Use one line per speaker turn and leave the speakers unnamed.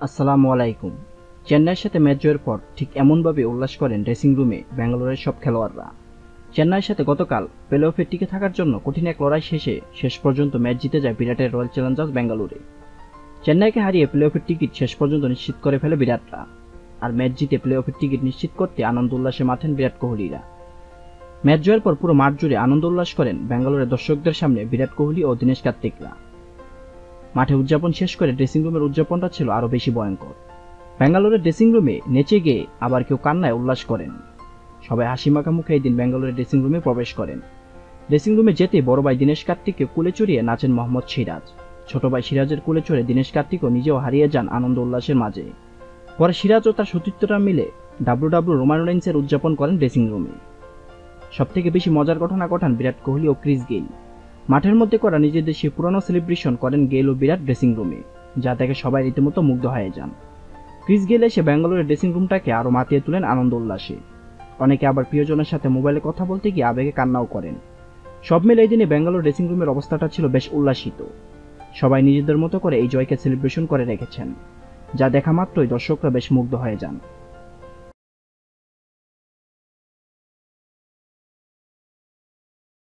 আসসালামু আলাইকুম। চেন্নাইয়ের সাথে ম্যাচ জয়ের পর ঠিক এমনভাবে উল্লাস করেন ড্রেসিং রুমে ব্যাঙ্গালোরের সব খেলোয়াড়রা। চেন্নাইয়ের সাথে গতকাল প্লে অফে টিকে থাকার জন্য কঠিন এক লড়াই শেষে শেষ পর্যন্ত ম্যাচ জিতে যায় বিরাটের রয়্যাল চ্যালেঞ্জার্স ব্যাঙ্গালোরে। চেন্নাইকে হারিয়ে প্লে অফের টিকিট শেষ পর্যন্ত নিশ্চিত করে ফেলে বিরাটরা। আর ম্যাচ জিতে প্লে অফের টিকিট নিশ্চিত করতে আনন্দ উল্লাসে মাঠেন বিরাট কোহলিরা। ম্যাচ জয়ের পর পুরো মাঠ জুড়ে আনন্দ উল্লাস করেন ব্যাঙ্গালোরের দর্শকদের সামনে বিরাট কোহলি ও দীনেশ কার্তিকরা। মাঠে উদযাপন শেষ করে ড্রেসিং রুমের উদযাপনটা ছিল আরও বেশি ভয়ঙ্কর। ব্যাঙ্গালোরের ড্রেসিং রুমে নেচে গিয়ে আবার কেউ কান্নায় উল্লাস করেন। সবাই হাসিমাখা মুখে এই দিন ব্যাঙ্গালোরের ড্রেসিং রুমে প্রবেশ করেন। ড্রেসিং রুমে যেতে বড় ভাই দীনেশ কার্তিককে কুলে চড়িয়ে নাচেন মোহাম্মদ সিরাজ। ছোট ভাই সিরাজের কুলে চড়ে দীনেশ কার্তিকও নিজেও হারিয়ে যান আনন্দ উল্লাসের মাঝে। পরে সিরাজ ও তার সতীর্থরা মিলে ডাব্লিউডাব্লিউ রোমান রেইন্সের উদযাপন করেন ড্রেসিং রুমে। সবথেকে বেশি মজার ঘটনা ঘটান বিরাট কোহলি ও ক্রিস গেইল। মাঠের মধ্যে করা নিজেদের সেই পুরনো সেলিব্রেশন করেন গেইল ও বিরাট ড্রেসিং রুমে, যা দেখে সবাই রীতিমতো মুগ্ধ হয়ে যান। ক্রিস গেইল এসে ব্যাঙ্গালোরের ড্রেসিং রুমটাকে আরও মাতিয়ে তোলেন আনন্দ উল্লাসে। অনেকে আবার প্রিয়জনের সাথে মোবাইলে কথা বলতে গিয়ে আবেগে কান্নাও করেন। সব মিলে এই দিনে ব্যাঙ্গালোর ড্রেসিং রুমের অবস্থাটা ছিল বেশ উল্লাসিত। সবাই নিজেদের মতো করে এই জয়কে সেলিব্রেশন করে রেখেছেন, যা দেখা মাত্রই দর্শকরা বেশ মুগ্ধ হয়ে যান।